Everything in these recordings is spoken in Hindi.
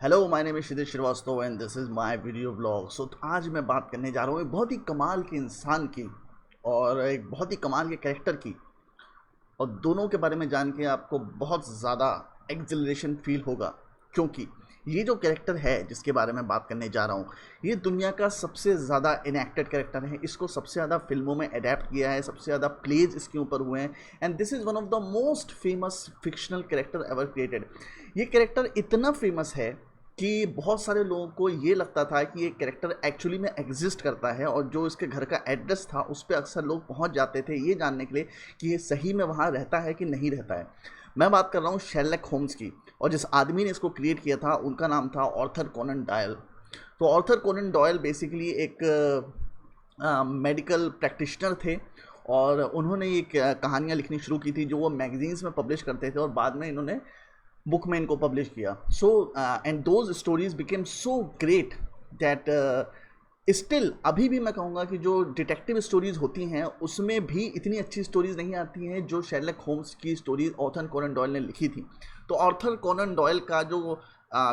Hello, my name is Kshitij Srivastava and this is my video blog. So आज मैं बात करने जा रहा हूँ एक बहुत ही कमाल के इंसान की और एक बहुत ही कमाल के कैरेक्टर की। और दोनों के बारे में जान के आपको बहुत ज़्यादा एक्सिलरेशन फील होगा, क्योंकि ये जो कैरेक्टर है जिसके बारे में बात करने जा रहा हूँ, ये दुनिया का सबसे ज़्यादा इनएक्टेड कैरेक्टर है। इसको सबसे ज़्यादा फिल्मों में अडेप्ट किया है, सबसे ज़्यादा प्लेज इसके ऊपर हुए हैं and this is one of the most famous fictional character ever created. ये कैरेक्टर इतना फेमस है कि बहुत सारे लोगों को ये लगता था कि ये कैरेक्टर एक्चुअली में एग्जिस्ट करता है, और जो इसके घर का एड्रेस था उस पर अक्सर लोग पहुंच जाते थे ये जानने के लिए कि ये सही में वहाँ रहता है कि नहीं रहता है। मैं बात कर रहा हूँ शेरलॉक होम्स की, और जिस आदमी ने इसको क्रिएट किया था उनका नाम था आर्थर कोनन डॉयल। तो आर्थर कोनन डॉयल बेसिकली एक मेडिकल प्रैक्टिशनर थे, और उन्होंने ये कहानियाँ लिखनी शुरू की थी जो वो मैगजीन्स में पब्लिश करते थे, और बाद में इन्होंने बुक में इनको पब्लिश किया। So and those stories became so great that still अभी भी मैं कहूँगा कि जो डिटेक्टिव स्टोरीज होती हैं उसमें भी इतनी अच्छी स्टोरीज नहीं आती हैं जो शेरलॉक होम्स की स्टोरीज आर्थर कोनन डॉयल ने लिखी थी। तो आर्थर कोनन डॉयल का जो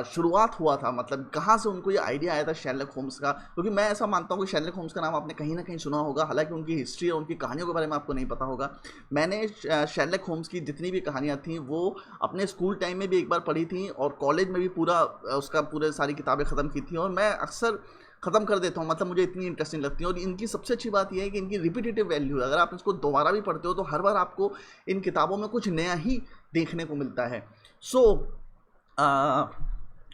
शुरुआत हुआ था, मतलब कहाँ से उनको ये आइडिया आया था शेरलॉक होम्स का, क्योंकि मैं ऐसा मानता हूँ कि शेरलॉक होम्स का नाम आपने कहीं ना कहीं सुना होगा, हालांकि उनकी हिस्ट्री और उनकी कहानियों के बारे में आपको नहीं पता होगा। मैंने शेरलॉक होम्स की जितनी भी कहानियाँ थी वो अपने स्कूल टाइम में भी एक बार पढ़ी थी, और कॉलेज में भी पूरा उसका पूरे सारी किताबें ख़त्म की थी, और मैं अक्सर ख़त्म कर देता हूँ, मतलब मुझे इतनी इंटरेस्टिंग लगती है। और इनकी सबसे अच्छी बात यह है कि इनकी रिपीटेटिव वैल्यू है, अगर आप इसको दोबारा भी पढ़ते हो तो हर बार आपको इन किताबों में कुछ नया ही देखने को मिलता है। सो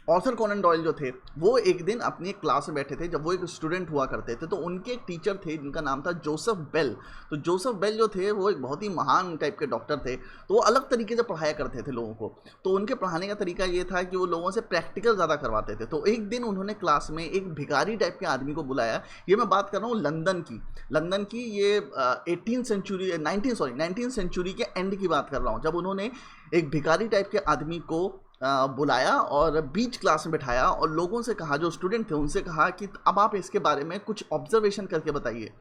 आर्थर कोनन डॉयल जो थे वो एक दिन अपनी एक क्लास में बैठे थे, जब वो एक स्टूडेंट हुआ करते थे, तो उनके एक टीचर थे जिनका नाम था जोसेफ बेल। तो जोसेफ बेल जो थे वो एक बहुत ही महान टाइप के डॉक्टर थे, तो वो अलग तरीके से पढ़ाया करते थे लोगों को। तो उनके पढ़ाने का तरीका ये था कि वो लोगों से प्रैक्टिकल ज़्यादा करवाते थे। तो एक दिन उन्होंने क्लास में एक भिखारी टाइप के आदमी को बुलाया। ये मैं बात कर रहा हूँ लंदन की ये 19th सेंचुरी के एंड की बात कर रहा हूँ, जब उन्होंने एक भिखारी टाइप के आदमी को बुलाया और बीच क्लास में बिठाया और लोगों से कहा, जो स्टूडेंट थे उनसे कहा कि अब आप इसके बारे में कुछ ऑब्जर्वेशन करके बताइए।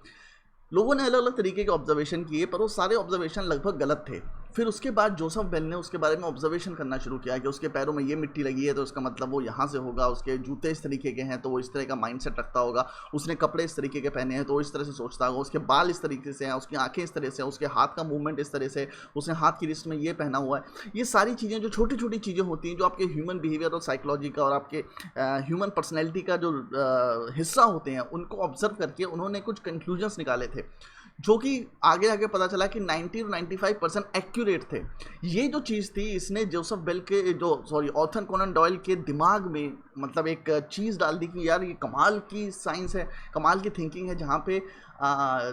लोगों ने अलग अलग तरीके के ऑब्जर्वेशन किए, पर वो सारे ऑब्जर्वेशन लगभग गलत थे। फिर उसके बाद जोसेफ बेल ने उसके बारे में ऑब्जर्वेशन करना शुरू किया कि उसके पैरों में ये मिट्टी लगी है तो उसका मतलब वो यहाँ से होगा, उसके जूते इस तरीके के हैं तो वो इस तरह का माइंडसेट रखता होगा, उसने कपड़े इस तरीके के पहने हैं तो वो इस तरह से सोचता होगा, उसके बाल इस तरीके से हैं, उसकी आंखें इस तरह से, उसके हाथ का मूवमेंट इस तरह से, उसने हाथ की रिस्ट में ये पहना हुआ है। ये सारी चीज़ें जो छोटी छोटी चीज़ें होती हैं जो आपके ह्यूमन बिहेवियर और साइकोलॉजी का और आपके ह्यूमन पर्सनैलिटी का जो हिस्सा होते हैं उनको ऑब्जर्व करके उन्होंने कुछ कंक्लूजन्स निकाले थे, जो कि आगे आगे पता चला कि 90 और 95% एक्यूरेट थे। ये जो चीज़ थी इसने जोसेफ बेल के आर्थर कोनन डॉयल के दिमाग में मतलब एक चीज़ डाल दी कि यार ये कमाल की साइंस है, कमाल की थिंकिंग है, जहाँ पे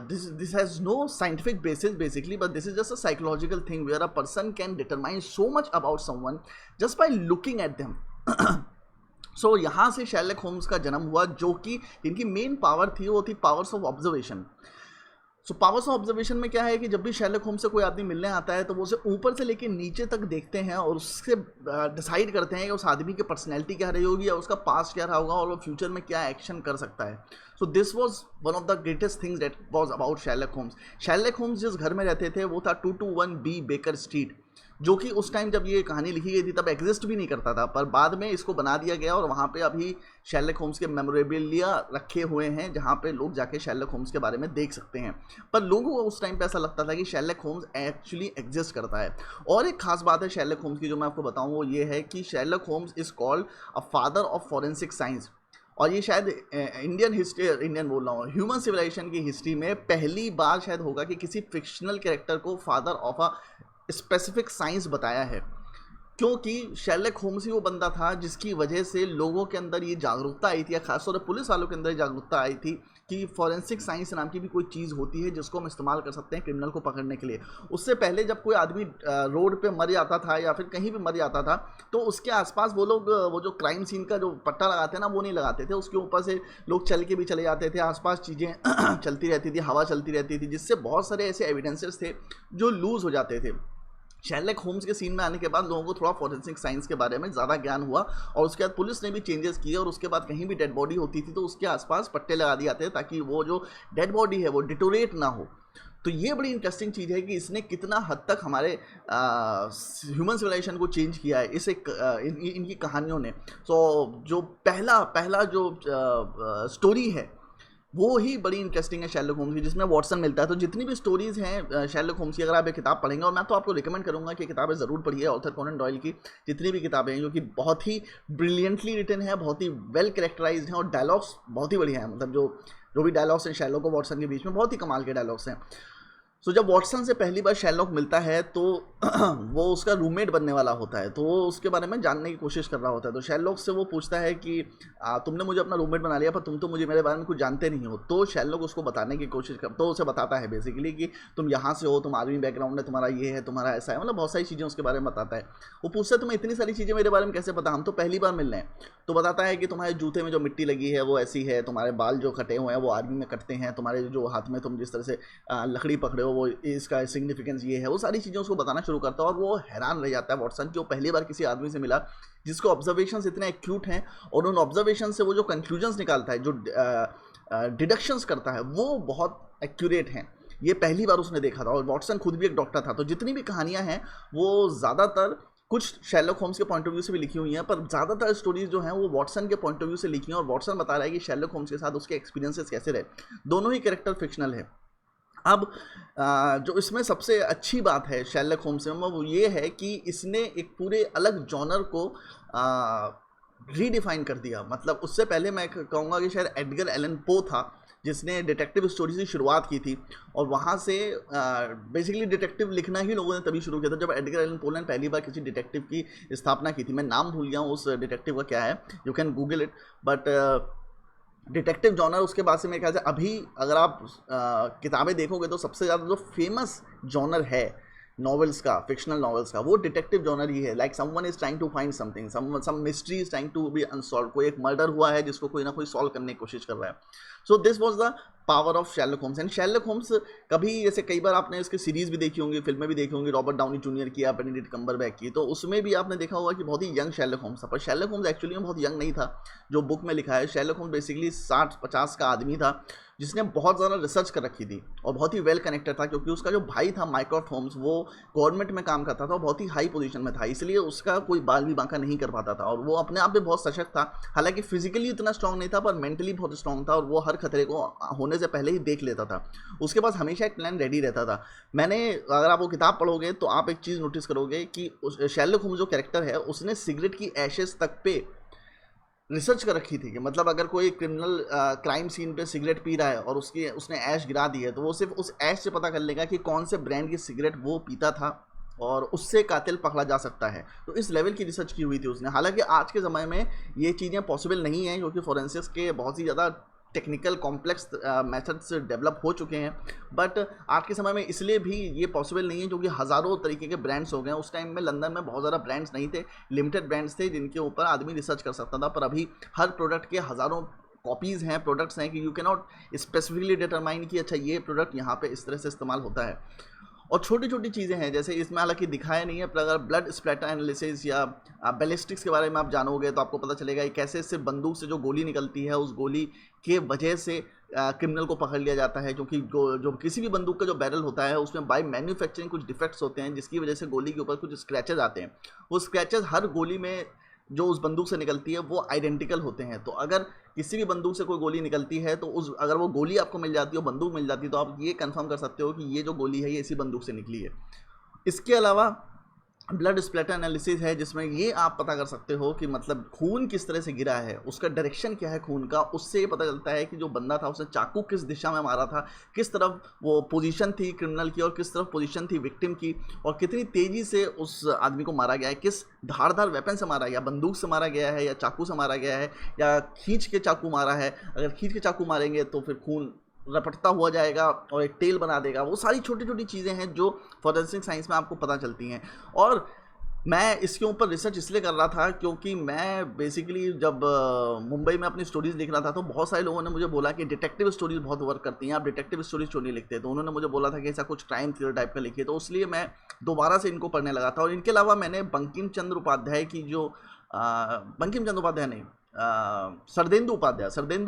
this has no scientific basis basically, but this is just a psychological thing where a person can determine so much about someone just by looking at them. So यहाँ से शेरलॉक होम्स का जन्म हुआ, जो कि इनकी मेन पावर थी वो थी powers of observation. So powers of observation में क्या है कि जब भी शेरलॉक होम्स से कोई आदमी मिलने आता है तो वो उसे ऊपर से लेके नीचे तक देखते हैं और उससे डिसाइड करते हैं कि उस आदमी की पर्सनैलिटी क्या रही होगी या उसका पास्ट क्या रहा होगा और वो फ्यूचर में क्या एक्शन कर सकता है। So this was one of the greatest things that was about Sherlock Holmes. Sherlock Holmes जिस घर में रहते थे वो था 221B बेकर स्ट्रीट, जो कि उस टाइम जब ये कहानी लिखी गई थी तब एग्जिस्ट भी नहीं करता था, पर बाद में इसको बना दिया गया और वहाँ पे अभी शेरलॉक होम्स के मेमोरेबिलिया रखे हुए हैं जहाँ पे लोग जाके शेरलॉक होम्स के बारे में देख सकते हैं। पर लोगों को उस टाइम पे ऐसा लगता था कि शेरलॉक होम्स एक्चुअली एग्जिस्ट करता है। और एक खास बात है शेरलॉक होम्स की जो मैं आपको बताऊँ वो ये है कि Sherlock Holmes is called a father of forensic science, और ये शायद इंडियन बोल रहा हूँ, ह्यूमन सिविलाइजेशन की हिस्ट्री में पहली बार शायद होगा कि किसी फिक्शनल कैरेक्टर को father of a specific science बताया है, क्योंकि शेरलॉक होम्स ही वो बंदा था जिसकी वजह से लोगों के अंदर ये जागरूकता आई थी, या खासतौर पर पुलिस वालों के अंदर जागरूकता आई थी कि फॉरेंसिक साइंस नाम की भी कोई चीज़ होती है जिसको हम इस्तेमाल कर सकते हैं क्रिमिनल को पकड़ने के लिए। उससे पहले जब कोई आदमी रोड पे मर जाता था या फिर कहीं भी मर जाता था तो उसके आसपास वो लोग वो जो क्राइम सीन का जो पट्टा लगाते हैं ना वो नहीं लगाते थे, उसके ऊपर से लोग चल के भी चले जाते थे, आसपास चीज़ें चलती रहती थी, हवा चलती रहती थी, जिससे बहुत सारे ऐसे एविडेंसेस थे जो लूज़ हो जाते थे। शेरलॉक होम्स के सीन में आने के बाद लोगों को थोड़ा फॉरेंसिक साइंस के बारे में ज़्यादा ज्ञान हुआ, और उसके बाद पुलिस ने भी चेंजेस किए, और उसके बाद कहीं भी डेड बॉडी होती थी तो उसके आसपास पट्टे लगा दिए जाते ताकि वो जो डेड बॉडी है वो डिटोरेट ना हो। तो ये बड़ी इंटरेस्टिंग चीज़ है कि इसने कितना हद तक हमारे ह्यूमन सिविलाइजेशन को चेंज किया है इस एक इनकी कहानियों ने। सो जो पहला जो स्टोरी है वो ही बड़ी इंटरेस्टिंग है शेरलॉक होम्स की, जिसमें वॉटसन मिलता है। तो जितनी भी स्टोरीज़ हैं शेरलॉक होम्स की, अगर आप ये किताब पढ़ेंगे, और मैं तो आपको रिकमेंड करूंगा कि किताबें ज़रूर पढ़िए ऑर्थर कोनन डॉयल की जितनी भी किताबें हैं, जो कि बहुत ही ब्रिलियंटली रिटन है, बहुत ही वेल कैरेक्टराइज्ड हैं, और डायलॉग्स बहुत ही बढ़िया हैं। मतलब जो भी डायलॉग्स हैं शेरलॉक और वॉटसन के बीच में बहुत ही कमाल के डायलॉग्स हैं। सो जब वॉटसन से पहली बार शेरलॉक मिलता है तो वो उसका रूममेट बनने वाला होता है, तो वो उसके बारे में जानने की कोशिश कर रहा होता है। तो शेरलॉक से वो पूछता है कि तुमने मुझे अपना रूममेट बना लिया, पर तुम तो मुझे मेरे बारे में कुछ जानते नहीं हो। तो शेरलॉक उसको बताने की कोशिश तो उसे बताता है बेसिकली कि तुम यहाँ से हो, तुम आर्मी बैकग्राउंड है, तुम्हारा ये है, तुम्हारा ऐसा है, मतलब बहुत सारी चीज़ें उसके बारे में बताता है। वो पूछता है तुम्हें इतनी सारी चीज़ें मेरे बारे में कैसे पता, हम तो पहली बार मिल रहे हैं। तो बताता है कि तुम्हारे जूते में जो मिट्टी लगी है वो ऐसी है, तुम्हारे बाल जो कटे हुए हैं वो आर्मी में कटते हैं, तुम्हारे जो हाथ में तुम जिस तरह से लकड़ी पकड़े हो वो इसका सिग्निफिकेंस ये है। वो सारी चीज़ें उसको बताना शुरू करता है, और वो हैरान रह जाता है वॉटसन कि वो पहली बार किसी आदमी से मिला जिसको ऑब्जर्वेशंस इतने एक्यूट हैं, और उन ऑब्जर्वेशन से वो जो कंक्लूजन्स निकालता है, जो डिडक्शंस करता है, वो बहुत एक्यूरेट हैं। ये पहली बार उसने देखा था, और वॉटसन खुद भी एक डॉक्टर था। तो जितनी भी कहानियाँ हैं वो ज़्यादातर कुछ शेरलॉक होम्स के पॉइंट ऑफ व्यू से भी लिखी हुई हैं, पर ज़्यादातर स्टोरीज जो हैं वो वॉटसन के पॉइंट ऑफ व्यू से लिखी हैं, और वॉटसन बता रहा है कि शेरलॉक होम्स के साथ उसके एक्सपीरियंसेस कैसे रहे। दोनों ही कैरेक्टर फिक्शनल है। अब जो इसमें सबसे अच्छी बात है शेरलॉक होम्स में वो ये है कि इसने एक पूरे अलग जॉनर को रीडिफाइन कर दिया। मतलब उससे पहले मैं कहूँगा कि शायद एडगर एलन पो था जिसने डिटेक्टिव स्टोरी से शुरुआत की थी, और वहाँ से बेसिकली डिटेक्टिव लिखना ही लोगों ने तभी शुरू किया था जब एडगर एलन पो ने पहली बार किसी डिटेक्टिव की स्थापना की थी। मैं नाम भूल गया हूँ उस डिटेक्टिव का क्या है, you can Google it, but detective genre उसके बाद से मेरे ख्याल से अभी अगर आप किताबें देखोगे तो सबसे ज़्यादा जो फेमस जॉनर है नॉवेल्स का, फिक्शनल नॉवेल्स का, वो डिटेक्टिव जॉनर ही है। Like someone is trying to find something, some mystery is trying to be unsolved. कोई एक मर्डर हुआ है जिसको कोई ना कोई सॉल्व करने की कोशिश कर रहा है। So this was the power of Sherlock Holmes. And Sherlock Holmes कभी, जैसे कई बार आपने इसकी सीरीज भी देखी होंगी, फिल्में भी देखी होंगी, रॉबर्ट डाउनी जूनियर की या बेनेडिक्ट कम्बरबैच की, तो उसमें भी आपने देखा होगा कि बहुत ही यंग शेरलॉक होम्स था। पर शेरलॉक होम्स एक्चुअली में बहुत यंग नहीं था जो बुक में लिखा है। शेरलॉक होम्स बेसिकली 60-50 का आदमी था जिसने बहुत ज़्यादा रिसर्च कर रखी थी और बहुत ही वेल कनेक्टेड था, क्योंकि उसका जो भाई था माइक्रॉफ्ट होम्स वो गवर्नमेंट में काम करता था और बहुत ही हाई पोजीशन में था, इसलिए उसका कोई बाल भी बांका नहीं कर पाता था। और वो अपने आप में बहुत सशक्त था, हालांकि फिजिकली इतना स्ट्रांग नहीं था पर मेंटली बहुत स्ट्रांग था, और वो हर खतरे को होने से पहले ही देख लेता था। उसके पास हमेशा एक प्लान रेडी रहता था। अगर आप वो किताब पढ़ोगे तो आप एक चीज़ नोटिस करोगे कि शेरलॉक होम्स जो कैरेक्टर है उसने सिगरेट की एशेस तक पे रिसर्च कर रखी थी कि मतलब अगर कोई क्रिमिनल क्राइम सीन पे सिगरेट पी रहा है और उसने ऐश गिरा दी है, तो वो सिर्फ उस ऐश से पता कर लेगा कि कौन से ब्रांड की सिगरेट वो पीता था और उससे कातिल पकड़ा जा सकता है। तो इस लेवल की रिसर्च की हुई थी उसने। हालांकि आज के ज़माने में ये चीज़ें पॉसिबल नहीं हैं क्योंकि फोरेंसिक्स के बहुत ही ज़्यादा टेक्निकल कॉम्प्लेक्स मेथड्स डेवलप हो चुके हैं, बट आज के समय में इसलिए भी ये पॉसिबल नहीं है क्योंकि हज़ारों तरीके के ब्रांड्स हो गए हैं। उस टाइम में लंदन में बहुत ज़्यादा ब्रांड्स नहीं थे, लिमिटेड ब्रांड्स थे जिनके ऊपर आदमी रिसर्च कर सकता था। पर अभी हर प्रोडक्ट के हज़ारों कॉपीज़ हैं, प्रोडक्ट्स हैं कि you can not specifically determine कि अच्छा ये प्रोडक्ट यहाँ पे इस तरह से इस्तेमाल होता है। और छोटी छोटी चीज़ें हैं जैसे इसमें हालांकि दिखाया नहीं है, पर अगर ब्लड स्प्लैटर एनालिसिस या बैलिस्टिक्स के बारे में आप जानोगे तो आपको पता चलेगा कि कैसे इससे बंदूक से जो गोली निकलती है उस गोली के वजह से क्रिमिनल को पकड़ लिया जाता है, क्योंकि जो किसी भी बंदूक का जो बैरल होता है उसमें बाय मैन्युफैक्चरिंग कुछ डिफेक्ट्स होते हैं जिसकी वजह से गोली के ऊपर कुछ स्क्रैचेज आते हैं। वो स्क्रैचेज हर गोली में जो उस बंदूक से निकलती है वो आइडेंटिकल होते हैं। तो अगर किसी भी बंदूक से कोई गोली निकलती है तो अगर वो गोली आपको मिल जाती है, बंदूक मिल जाती है, तो आप ये कंफर्म कर सकते हो कि ये जो गोली है ये इसी बंदूक से निकली है। इसके अलावा ब्लड स्प्लैटर एनालिसिस है जिसमें ये आप पता कर सकते हो कि मतलब खून किस तरह से गिरा है, उसका डायरेक्शन क्या है खून का, उससे ये पता चलता है कि जो बंदा था उसने चाकू किस दिशा में मारा था, किस तरफ वो पोजीशन थी क्रिमिनल की और किस तरफ पोजीशन थी विक्टिम की, और कितनी तेज़ी से उस आदमी को मारा गया है, किस धारदार वेपन से मारा गया, बंदूक से मारा गया है या चाकू से मारा गया है या खींच के चाकू मारा है। अगर खींच के चाकू मारेंगे तो फिर खून रपटता हुआ जाएगा और एक टेल बना देगा। वो सारी छोटी छोटी चीज़ें हैं जो फोरेंसिक साइंस में आपको पता चलती हैं। और मैं इसके ऊपर रिसर्च इसलिए कर रहा था क्योंकि मैं बेसिकली जब मुंबई में अपनी स्टोरीज लिख रहा था तो बहुत सारे लोगों ने मुझे बोला कि डिटेक्टिव स्टोरीज बहुत वर्क करती हैं, आप डिटेक्टिव स्टोरीज क्यों नहीं लिखते। तो उन्होंने मुझे बोला था कि ऐसा कुछ क्राइम थ्रिलर टाइप का लिखिए, तो इसलिए मैं दोबारा से इनको पढ़ने लगा था। और इनके अलावा मैंने बंकिम चंद्र उपाध्याय की जो बंकिम चंद्र उपाध्याय नहीं, सरदेंदु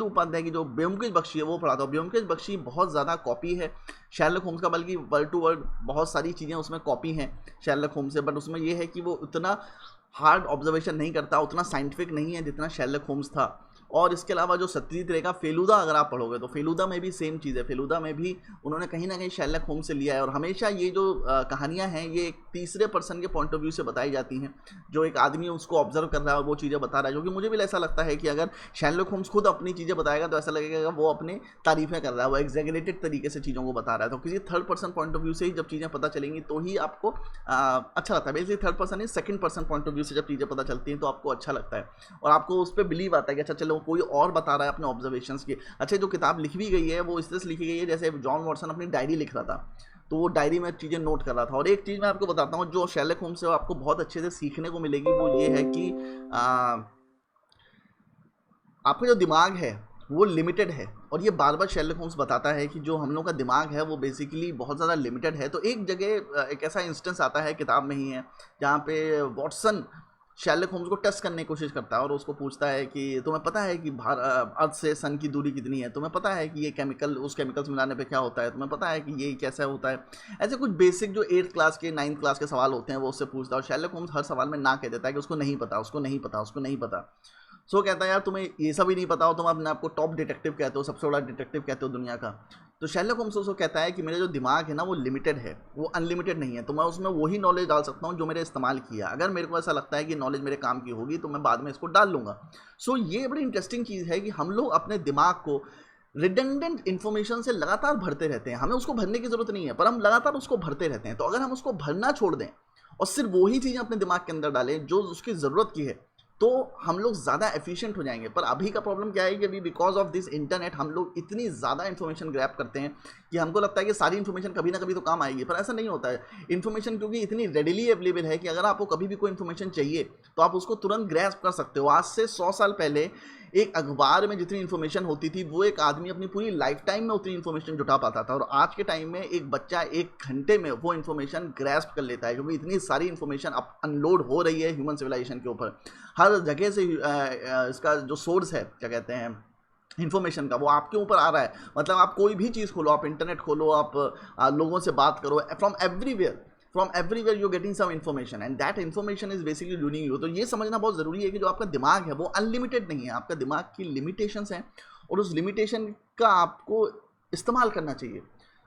उपाध्याय की जो ब्योमकेश बख्शी है वो पढ़ा था। ब्योमकेश बख्शी बहुत ज़्यादा कॉपी है शेरलॉक होम्स का, बल्कि वर्ड टू वर्ड बहुत सारी चीज़ें उसमें कॉपी हैं शेरलॉक होम्स से, बट उसमें ये है कि वो उतना हार्ड ऑब्जर्वेशन नहीं करता, उतना साइंटिफिक नहीं है जितना शेरलॉक होम्स था। और इसके अलावा जो सत्यजीत रे का फेलुदा अगर आप पढ़ोगे तो फेलुदा में भी सेम चीज़ है, फेलुदा में भी उन्होंने कहीं ना कहीं शेरलॉक होम्स से लिया है। और हमेशा ये जो कहानियाँ हैं ये एक तीसरे पर्सन के पॉइंट ऑफ व्यू से बताई जाती हैं, जो एक आदमी उसको ऑब्जर्व कर रहा है और वो चीज़ें बता रहा है। क्योंकि मुझे भी ऐसा लगता है कि अगर शेरलॉक होम्स खुद अपनी चीज़ें बताएगा तो ऐसा लगेगा वो अपने तारीफें कर रहा है, वो एग्जैगरेटेड तरीके से चीज़ों को बता रहा है। तो किसी third person point of view से ही जब चीज़ें पता चलेंगी तो ही आपको अच्छा लगता है। Basically third person he second person point of view से जब चीज़ें पता चलती हैं तो आपको अच्छा लगता है और आपको उस पर बिलीव आता है कि अच्छा चलो कोई और बता रहा है अपने ऑब्जर्वेशंस की। अच्छा, जो किताब लिखी भी गई है वो इस तरह से लिखी गई है जैसे जॉन वॉटसन अपनी डायरी लिख रहा था, तो वो डायरी में चीज़ें नोट कर रहा था। और एक चीज़ मैं आपको बताता हूँ जो शेरलॉक होम्स से आपको बहुत अच्छे से सीखने को मिलेगी, वो ये है कि आपका जो दिमाग है वो लिमिटेड है। और ये बार बार शेरलॉक होम्स बताता है कि जो हम लोग का दिमाग है वो बेसिकली बहुत ज़्यादा लिमिटेड है। तो एक जगह एक ऐसा इंस्टेंस आता है, किताब में ही है, जहाँ पे वॉटसन शेरलॉक होम्स को टेस्ट करने की कोशिश करता है और उसको पूछता है कि तुम्हें पता है कि अर्थ से सन की दूरी कितनी है, तुम्हें पता है कि ये केमिकल उस केमिकल्स मिलाने पे क्या होता है, तुम्हें पता है कि ये कैसा होता है। ऐसे कुछ बेसिक जो 8th क्लास के 9th क्लास के सवाल होते हैं वो उससे पूछता है और शेरलॉक होम्स हर सवाल में ना कह देता है कि उसको नहीं पता, उसको नहीं पता, उसको नहीं पता। सो कहता है यार तुम्हें ये सब ही नहीं पता हो, तुम अपने आपको टॉप डिटेक्टिव कहते हो, सबसे बड़ा डिटेक्टिव कहते हो दुनिया का। तो शेरलॉक होम्स उसको कहता है कि मेरा जो दिमाग है ना वो लिमिटेड है, वो अनलिमिटेड नहीं है, तो मैं उसमें वही नॉलेज डाल सकता हूँ जो मेरे इस्तेमाल किया। अगर मेरे को ऐसा लगता है कि नॉलेज मेरे काम की होगी तो मैं बाद में इसको डाल लूँगा। सो ये बड़ी इंटरेस्टिंग चीज़ है कि हम लोग अपने दिमाग को रिडंडेंट इन्फॉर्मेशन से लगातार भरते रहते हैं। हमें उसको भरने की ज़रूरत नहीं है पर हम लगातार उसको भरते रहते हैं। तो अगर हम उसको भरना छोड़ दें और सिर्फ वही चीज़ें अपने दिमाग के अंदर डालें जो उसकी ज़रूरत की है, तो हम लोग ज़्यादा एफिशिएंट हो जाएंगे। पर अभी का प्रॉब्लम क्या है कि अभी बिकॉज ऑफ दिस इंटरनेट हम लोग इतनी ज़्यादा इन्फॉर्मेशन ग्रैब करते हैं कि हमको लगता है कि सारी इन्फॉर्मेशन कभी ना कभी तो काम आएगी, पर ऐसा नहीं होता है। इन्फॉर्मेशन क्योंकि इतनी रेडिली अवेलेबल है कि अगर आपको कभी भी कोई इन्फॉर्मेशन चाहिए तो आप उसको तुरंत ग्रैस्प कर सकते हो। आज से 100 साल पहले एक अखबार में जितनी इन्फॉर्मेशन होती थी वो एक आदमी अपनी पूरी लाइफ टाइम में उतनी इन्फॉर्मेशन जुटा पाता था, और आज के टाइम में एक बच्चा 1 घंटे में वो इन्फॉर्मेशन ग्रैस्प कर लेता है, क्योंकि इतनी सारी इन्फॉर्मेशन अब अनलोड हो रही है ह्यूमन सिविलाइजेशन के ऊपर। हर जगह से इसका जो सोर्स है क्या कहते हैं इन्फॉर्मेशन का, वो आपके ऊपर आ रहा है। मतलब आप कोई भी चीज़ खोलो, आप इंटरनेट खोलो, आप लोगों से बात करो, from everywhere you getting some information and that information is basically using you. तो ये समझना बहुत ज़रूरी है कि जो आपका दिमाग है वो अनलिमिटेड नहीं है, आपका दिमाग की लिमिटेशंस हैं और उस लिमिटेशन का आपको इस्तेमाल करना चाहिए।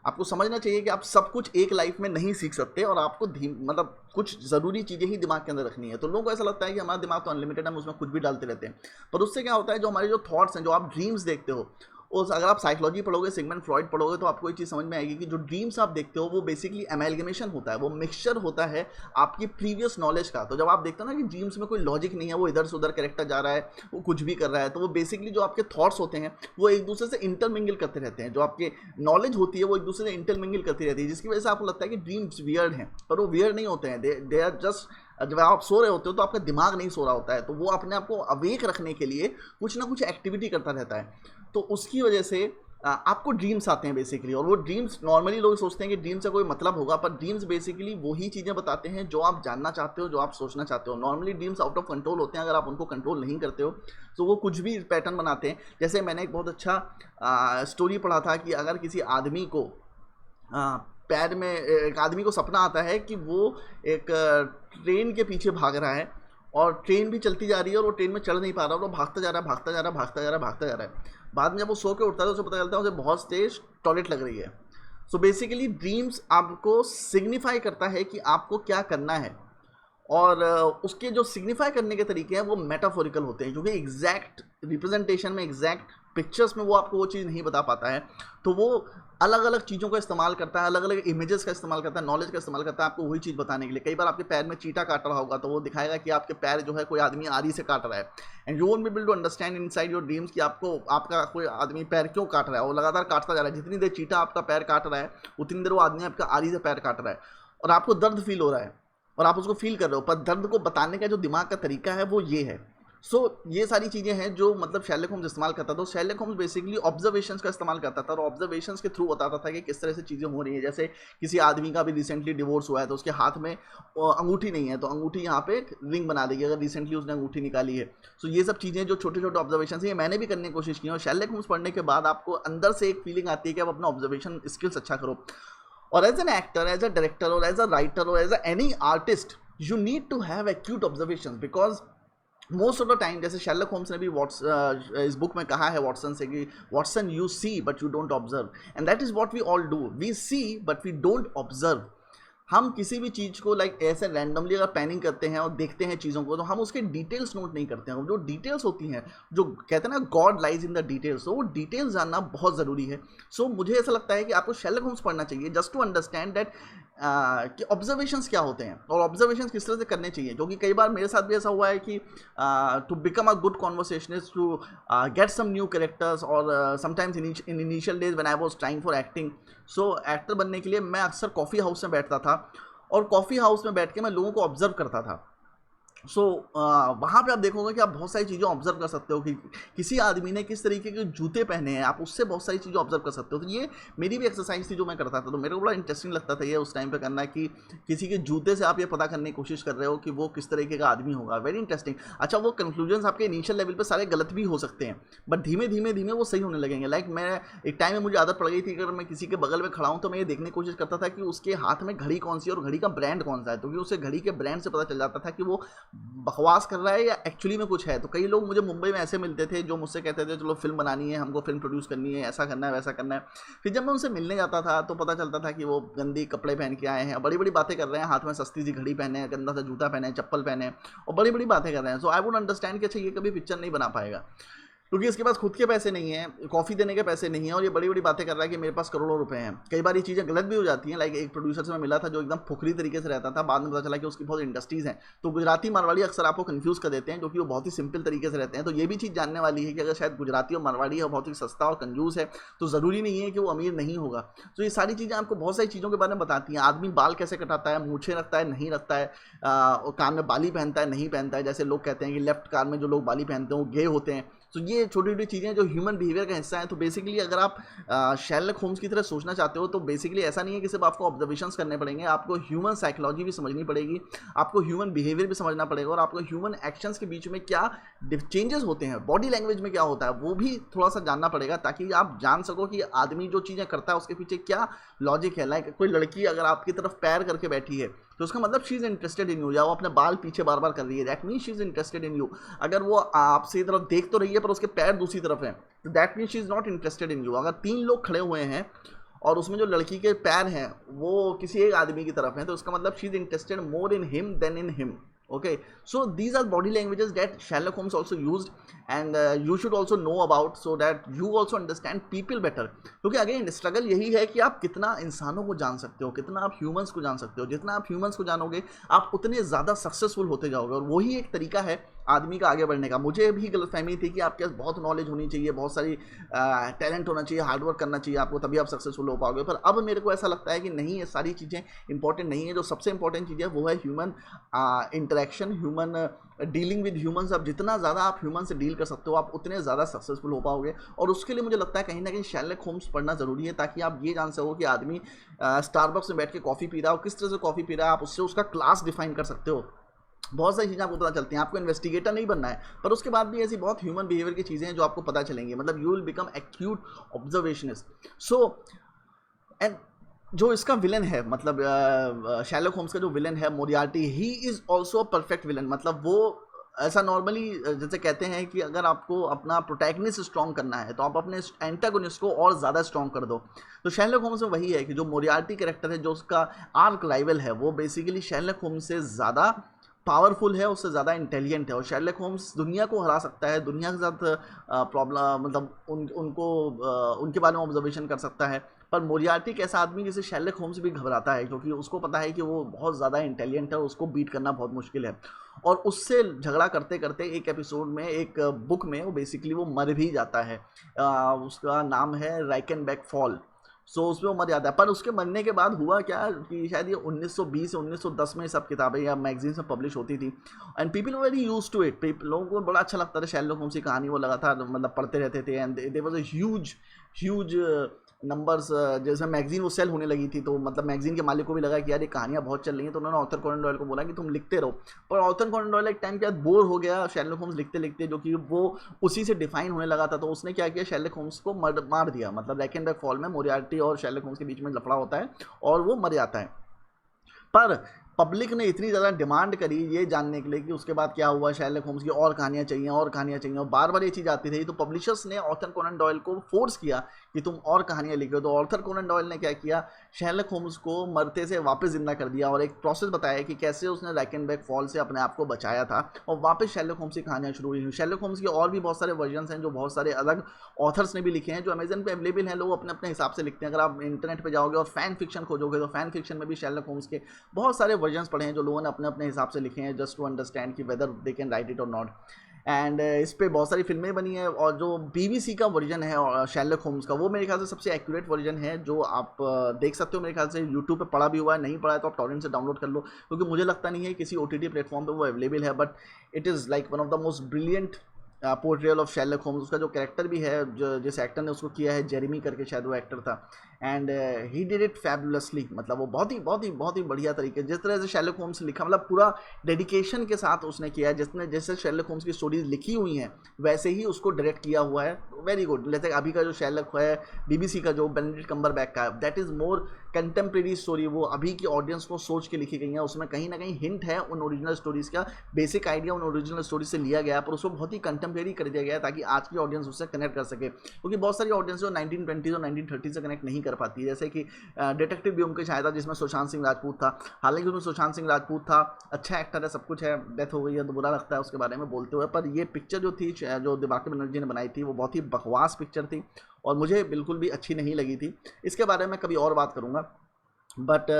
आपको समझना चाहिए कि आप सब कुछ एक लाइफ में नहीं सीख सकते और आपको मतलब कुछ ज़रूरी चीज़ें ही दिमाग के अंदर रखनी है। तो लोगों को ऐसा लगता है कि हमारा दिमाग तो अनलिमिटेड है, हम उसमें कुछ भी डालते रहते हैं। पर उससे क्या होता है, जो हमारे जो थॉट्स हैं, जो आप ड्रीम्स देखते हो, उस अगर आप साइकोलॉजी पढ़ोगे, सिगमंड फ्रॉइड पढ़ोगे, तो आपको ये चीज़ समझ में आएगी कि जो ड्रीम्स आप देखते हो वो बेसिकली एमेलगमेशन होता है, वो मिक्सचर होता है आपकी प्रीवियस नॉलेज का। तो जब आप देखते हो ना कि ड्रीम्स में कोई लॉजिक नहीं है, वो इधर से उधर कैरेक्टर जा रहा है, वो कुछ भी कर रहा है, तो वो बेसिकली जो आपके थॉट्स होते हैं वो एक दूसरे से इंटरमिंगल करते रहते हैं। जो आपके नॉलेज होती है वो एक दूसरे से इंटरमिंगल करती रहती है, जिसकी वजह से आपको लगता है कि ड्रीम्स वियर्ड हैं, पर वो वियर्ड नहीं होते हैं। दे आर जस्ट, जब आप सो रहे होते हो तो आपका दिमाग नहीं सो रहा होता है, तो वो अपने आप को अवेक रखने के लिए कुछ ना कुछ एक्टिविटी करता रहता है। तो उसकी वजह से आपको ड्रीम्स आते हैं बेसिकली, और वो ड्रीम्स नॉर्मली लोग सोचते हैं कि ड्रीम से कोई मतलब होगा, पर ड्रीम्स बेसिकली वही चीज़ें बताते हैं जो आप जानना चाहते हो, जो आप सोचना चाहते हो। Normally dreams out of control होते हैं, अगर आप उनको कंट्रोल नहीं करते हो तो वो कुछ भी पैटर्न बनाते हैं। जैसे मैंने एक बहुत अच्छा स्टोरी पढ़ा था कि अगर किसी आदमी को पैर में, एक आदमी को सपना आता है कि वो एक ट्रेन के पीछे भाग रहा है और ट्रेन भी चलती जा रही है और वो ट्रेन में चढ़ नहीं पा रहा, और वो भागता जा रहा है, भागता जा रहा है, भागता जा रहा है, भागता जा रहा है। बाद में जब वो सो के उठता है तो उसे पता चलता है उसे बहुत तेज टॉयलेट लग रही है। सो बेसिकली ड्रीम्स आपको सिग्निफाई करता है कि आपको क्या करना है, और उसके जो सिग्निफाई करने के तरीके हैं वो मेटाफोरिकल होते हैं, क्योंकि एग्जैक्ट रिप्रेजेंटेशन में, एग्जैक्ट पिक्चर्स में वो आपको वो चीज़ नहीं बता पाता है। तो वो अलग अलग चीज़ों का इस्तेमाल करता है, अलग अलग इमेजेस का इस्तेमाल करता है, नॉलेज का इस्तेमाल करता है आपको वही चीज़ बताने के लिए। कई बार आपके पैर में चीटा काट रहा होगा तो वो दिखाएगा कि आपके पैर जो है कोई आदमी आरी से काट रहा है, and you won't be able to understand inside your dreams कि आपको आपका कोई आदमी पैर क्यों काट रहा है। वो लगातार काटता जा रहा है, जितनी देर चीटा आपका पैर काट रहा है उतनी देर वो आदमी आपका आरी से पैर काट रहा है और आपको दर्द फील हो रहा है। और आप उसको फील कर रहे हो, पर दर्द को बताने का जो दिमाग का तरीका है वो ये है। सो ये सारी चीज़ें हैं जो मतलब शेरलॉक होम्स इस्तेमाल करता था। तो शेरलॉक होम्स बेसिकली ऑब्जर्वेशंस का इस्तेमाल करता था और ऑब्जर्वेशंस के थ्रू बताता था कि किस तरह से चीज़ें हो रही हैं। जैसे किसी आदमी का भी रिसेंटली डिवोर्स हुआ है तो उसके हाथ में अंगूठी नहीं है, तो अंगूठी यहाँ पे एक रिंग बना देगी अगर रिसेंटली उसने अंगूठी निकाली है। सो ये सब चीज़ें जो छोटे छोटे ऑब्जर्वेशन है, ये मैंने भी करने की कोशिश की है। और शेरलॉक होम्स पढ़ने के बाद आपको अंदर से एक फीलिंग आती है कि आप अपना ऑब्जर्वेशन स्किल्स अच्छा करो। और as an actor, as a director और एज अ राइटर और as a any artist, you need to have acute observation, because most of the time, जैसे शेरलॉक होम्स ने भी इस बुक में कहा है वॉटसन से कि Watson you see but you don't observe, and that is what we all do, we see but we don't observe. हम किसी भी चीज़ को लाइक ऐसे रैंडमली अगर पैनिंग करते हैं और देखते हैं चीज़ों को, तो हम उसके डिटेल्स नोट नहीं करते हैं। जो डिटेल्स होती हैं, जो कहते हैं ना God lies in the details, तो वो डिटेल्स जानना बहुत ज़रूरी है। सो मुझे ऐसा लगता है कि आपको शेरलॉक होम्स पढ़ना चाहिए जस्ट टू अंडरस्टैंड दैट कि ऑब्जर्वेशंस क्या होते हैं और ऑब्जर्वेशंस किस तरह से करने चाहिए। क्योंकि कई बार मेरे साथ भी ऐसा हुआ है कि to become a good conversationist, to get some new characters, और sometimes in initial days when I was trying for acting, so actor बनने के लिए मैं अक्सर कॉफ़ी हाउस में बैठता था और कॉफ़ी हाउस में बैठ के मैं लोगों को ऑब्जर्व करता था। सो वहाँ पे आप देखोगे कि आप बहुत सारी चीज़ें ऑब्जर्व कर सकते हो कि किसी आदमी ने किस तरीके के जूते पहने हैं, आप उससे बहुत सारी चीज़ें ऑब्जर्व कर सकते हो। तो ये मेरी भी एक्सरसाइज थी जो मैं करता था, तो मेरे को बड़ा इंटरेस्टिंग लगता था ये उस टाइम पे करना, कि किसी के जूते से आप ये पता करने की कोशिश कर रहे हो कि वो किस तरीके का आदमी होगा। Very interesting. अच्छा, वो कंक्लूजन्स आपके इनिशियल लेवल पर सारे गलत भी हो सकते हैं, बट धीमे धीमे धीमे वो सही होने लगेंगे। लाइक मैं एक टाइम में मुझे आदत पड़ गई थी, अगर मैं किसी के बगल में खड़ा हूँ तो मैं ये देखने की कोशिश करता था कि उसके हाथ में घड़ी कौन सी है और घड़ी का ब्रांड कौन सा है, क्योंकि उसे घड़ी के ब्रांड से पता चल जाता था कि वो बकवास कर रहा है या एक्चुअली में कुछ है। तो कई लोग मुझे मुंबई में ऐसे मिलते थे जो मुझसे कहते थे चलो फिल्म बनानी है, हमको फिल्म प्रोड्यूस करनी है, ऐसा करना है, वैसा करना है। फिर जब मैं उनसे मिलने जाता था तो पता चलता था कि वो गंदी कपड़े पहन के आए हैं, बड़ी बड़ी बातें कर रहे हैं, हाथ में सस्ती सी घड़ी पहने हैं, गंदा सा जूता पहने हैं, चप्पल पहने हैं और बड़ी बड़ी बातें कर रहे हैं। सो आई वुड अंडरस्टैंड कि अच्छा ये कभी पिक्चर नहीं बना पाएगा, क्योंकि इसके पास खुद के पैसे नहीं हैं, कॉफ़ी देने के पैसे नहीं हैं, और ये बड़ी बड़ी बातें कर रहा है कि मेरे पास करोड़ों रुपए हैं। कई बार ये चीज़ें गलत भी हो जाती हैं। लाइक एक प्रोड्यूसर से मैं मिला था जो एकदम फुकरी तरीके से रहता था, बाद में पता चला कि उसकी बहुत इंडस्ट्रीज़ हैं। तो गुजराती मारवाड़ी अक्सर आपको कन्फ्यूज़ कर देते हैं, क्योंकि वो बहुत ही सिंपल तरीके से रहते हैं। तो ये भी चीज़ जानने वाली है कि अगर शायद गुजराती और मारवाड़ी है बहुत ही सस्ता और कंजूस है, तो ज़रूरी नहीं है कि वो अमीर नहीं होगा। तो ये सारी चीज़ें आपको बहुत सारी चीज़ों के बारे में बताती हैं। आदमी बाल कैसे कटाता है, मूछें रखता है, नहीं रखता है, और कान में बाली पहनता है, नहीं पहनता है। जैसे लोग कहते हैं कि लेफ्ट कान में जो लोग बाली पहनते हैं वो गे होते हैं। तो ये छोटी छोटी चीज़ें जो ह्यूमन बिहेवियर का हिस्सा है। तो बेसिकली अगर आप शेरलॉक होम्स की तरह सोचना चाहते हो, तो बेसिकली ऐसा नहीं है कि सिर्फ आपको ऑब्जर्वेशंस करने पड़ेंगे, आपको ह्यूमन साइकोलॉजी भी समझनी पड़ेगी, आपको ह्यूमन बिहेवियर भी समझना पड़ेगा, और आपको ह्यूमन एक्शंस के बीच में क्या चेंजेस होते हैं, बॉडी लैंग्वेज में क्या होता है, वो भी थोड़ा सा जानना पड़ेगा, ताकि आप जान सको कि आदमी जो चीज़ें करता है उसके पीछे क्या लॉजिक है। लाइक कोई लड़की अगर आपकी तरफ पैर करके बैठी है तो उसका मतलब she is interested in you, या वो अपने बाल पीछे बार बार कर रही है, that mean she is interested in you. अगर वो आपसे तरफ देख तो रही है पर उसके पैर दूसरी तरफ हैं, तो that mean she is not interested in you. अगर 3 लोग खड़े हुए हैं और उसमें जो लड़की के पैर हैं वो किसी एक आदमी की तरफ हैं, तो उसका मतलब she is interested more in him than in him. Okay, so these are body languages that Sherlock Holmes also used, and you should also know about, so that you also understand people better. क्योंकि अगेन स्ट्रगल यही है कि आप कितना इंसानों को जान सकते हो, कितना आप ह्यूमंस को जान सकते हो। जितना आप ह्यूमंस को जानोगे आप उतने ज़्यादा सक्सेसफुल होते जाओगे, और वही एक तरीका है आदमी का आगे बढ़ने का। मुझे भी गलतफहमी थी कि आपके पास बहुत नॉलेज होनी चाहिए, बहुत सारी टैलेंट होना चाहिए, हार्डवर्क करना चाहिए आपको, तभी आप सक्सेसफुल हो पाओगे। पर अब मेरे को ऐसा लगता है कि नहीं, ये सारी चीज़ें इंपॉर्टेंट नहीं है। जो सबसे इंपॉर्टेंट चीज़ है वो है human interaction, human dealing with humans. अब जितना ज़्यादा आप ह्यूमन से डील कर सकते हो आप उतने ज़्यादा सक्सेसफुल हो पाओगे। और उसके लिए मुझे लगता है कहीं ना कहीं शेरलॉक होम्स पढ़ना ज़रूरी है, ताकि आप ये जान सको कि आदमी स्टारबक्स में बैठ के कॉफ़ी पी रहा हो, किस तरह से कॉफ़ी पी रहा है, आप उससे उसका क्लास डिफाइन कर सकते हो। बहुत सारी चीज़ें आपको पता चलती हैं। आपको इन्वेस्टिगेटर नहीं बनना है, पर उसके बाद भी ऐसी बहुत ह्यूमन बिहेवियर की चीज़ें हैं जो आपको पता चलेंगी। मतलब you will become acute observationist. So and जो इसका विलन है, मतलब शेरलॉक होम्स का जो विलन है Moriarty, he is also perfect villain. मतलब वो ऐसा नॉर्मली जैसे कहते हैं कि अगर आपको अपना प्रोटैगनिस्ट स्ट्रॉन्ग करना है तो आप अपने एंटागोनिस्ट को और ज़्यादा स्ट्रॉन्ग कर दो। तो शेरलॉक होम्स में वही है कि जो मोरियार्टी कैरेक्टर है, जो उसका आर्क राइवल है, वो बेसिकली शेरलॉक होम्स से ज़्यादा पावरफुल है, उससे ज़्यादा इंटेलिजेंट है, और शेरलॉक होम्स दुनिया को हरा सकता है, दुनिया के साथ प्रॉब्लम मतलब उनके बारे में ऑब्जर्वेशन कर सकता है। पर मोरियार्टी एक ऐसा आदमी जिसे शेरलॉक होम्स भी घबराता है, क्योंकि उसको पता है कि वो बहुत ज़्यादा इंटेलिजेंट है, उसको बीट करना बहुत मुश्किल है। और उससे झगड़ा करते करते एक एपिसोड में, एक बुक में, वो बेसिकली वो मर भी जाता है। उसका नाम है राइकनबैक फॉल। सो उसमें वो मर जाता है। पर उसके मरने के बाद हुआ क्या कि शायद ये 1920 या 1910 में सब किताबें या मैगजीन्स में पब्लिश होती थी, and people very use to it. लोगों को बड़ा अच्छा लगता था शेरलॉक होम्स की कहानी, वो लगातार मतलब पढ़ते रहते थे, and they was a huge numbers. जैसे मैगजीन वो सेल होने लगी थी, तो मतलब मैगजीन के मालिक को भी लगा कि यार ये कहानियाँ बहुत चल रही हैं, तो उन्होंने आर्थर कॉनन डॉयल को बोला कि तुम लिखते रहो। पर आर्थर कॉनन डॉयल एक टाइम के बाद बोर हो गया शेरलॉक होम्स लिखते लिखते, जो कि वो उसी से डिफाइन होने लगा था। तो उसने क्या किया, शेरलॉक होम्स को मार दिया। मतलब रैकेनबैक फॉल में मोरियार्टी और शेरलॉक होम्स के बीच में लफड़ा होता है और वो मर जाता है। पर पब्लिक ने इतनी ज़्यादा डिमांड करी ये जानने के लिए कि उसके बाद क्या हुआ, शेरलॉक होम्स की और कहानियाँ चाहिए, और कहानियाँ चाहिए, और बार बार ये चीज़ आती रही। तो पब्लिशर्स ने आर्थर कोनन डॉयल को फोर्स किया कि तुम और कहानियाँ लिखो। तो आर्थर कोनन डॉयल ने क्या किया, शेरलॉक होम्स को मरते से वापस जिंदा कर दिया और एक प्रोसेस बताया कि कैसे उसने रैकेनबैक फॉल से अपने आप को बचाया था, और वापस शेरलॉक होम्स की कहानियाँ शुरू हुई। शेरलॉक होम्स के और भी बहुत सारे वर्जन्स हैं जो बहुत सारे अलग ऑथर्स ने भी लिखे हैं, जो अमेजन पे अवेलेबल हैं। लोग अपने अपने हिसाब से लिखते हैं। अगर आप इंटरनेट पर जाओगे और फैन फिक्शन खोजोगे तो फैन फिक्शन में भी शेरलॉक होम्स के बहुत सारे वर्जन्स पढ़े हैं जो लोगों ने अपने अपने हिसाब से लिखे हैं, जस्ट टू अंडरस्टैंड कि whether they can write it और नॉट। एंड इस पे बहुत सारी फिल्में बनी हैं, और जो बीबीसी का वर्जन है शेरलॉक होम्स का, वो मेरे ख्याल से सबसे एक्यूरेट वर्जन है, जो आप देख सकते हो। मेरे ख्याल से यूट्यूब पे पड़ा भी हुआ है, नहीं पड़ा है तो आप टॉरेंट से डाउनलोड कर लो, क्योंकि मुझे लगता नहीं है किसी OTT प्लेटफॉर्म पे वो अवेलेबल है। But it is like one of the most brilliant portrayal of Sherlock Holmes. उसका जो कैरेक्टर भी है, जो जिस एक्टर ने उसको किया है, जेरेमी करके शायद वो एक्टर था, and he did it fabulously. मतलब वो बहुत ही बढ़िया तरीके, जिस तरह से शेरलॉक होम्स लिखा, मतलब पूरा डेडिकेशन के साथ उसने किया है। जिसने जैसे शेरलॉक होम्स की स्टोरीज लिखी हुई हैं वैसे ही उसको डायरेक्ट किया हुआ है। Very good. जैसे अभी का जो शेरलॉक है BBC का, जो बेनेडिक्ट कम्बरबैच का, that is more contemporary story. वो अभी की ऑडियंस को सोच के लिखी गई है। उसमें कहीं ना कहीं हिंट है उन ओरिजिनल स्टोरीज़ का, बेसिक आइडिया उन ओरिजिनल स्टोरीज से लिया गया, पर उसको बहुत ही कंटेम्प्रेरी कर दिया गया है ताकि आज की ऑडियंस उससे कनेक्ट कर सके। क्योंकि बहुत सारी ऑडियंस जो 1920 और 1930 से कनेक्ट नहीं कर पाती है। जैसे कि डिटेक्टिव ब्योमकेश आया था जिसमें सुशांत सिंह राजपूत था। हालांकि उसमें सुशांत सिंह राजपूत था, अच्छा एक्टर है, सब कुछ है, डेथ हो गई है तो बुरा लगता है उसके बारे में बोलते हुए। पर ये पिक्चर जो थी, जो दिवाकर बनर्जी ने बनाई थी, वो बहुत ही बकवास पिक्चर थी और मुझे बिल्कुल भी अच्छी नहीं लगी थी। इसके बारे में कभी और बात करूँगा। बट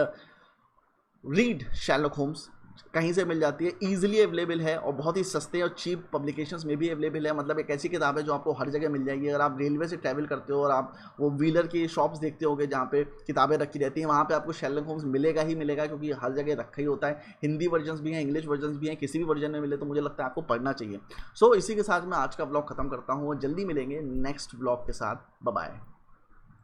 रीड शेरलॉक होम्स, कहीं से मिल जाती है, ईजिली अवेलेबल है, और बहुत ही सस्ते और चीप पब्लिकेशंस में भी अवेलेबल है। मतलब एक ऐसी किताब है जो आपको हर जगह मिल जाएगी। अगर आप रेलवे से ट्रैवल करते हो और आप वो व्हीलर की शॉप्स देखते होगे जहाँ पे किताबें रखी रहती हैं, वहाँ पे आपको शेरलॉक होम्स मिलेगा ही मिलेगा, क्योंकि हर जगह रखा ही होता है। हिंदी वर्जन्स भी हैं, इंग्लिश वर्जन्स भी हैं, किसी भी वर्जन में मिले तो मुझे लगता है आपको पढ़ना चाहिए। सो इसी के साथ मैं आज का ब्लॉग खत्म करता हूँ, जल्दी मिलेंगे नेक्स्ट ब्लॉग के साथ। Bye bye.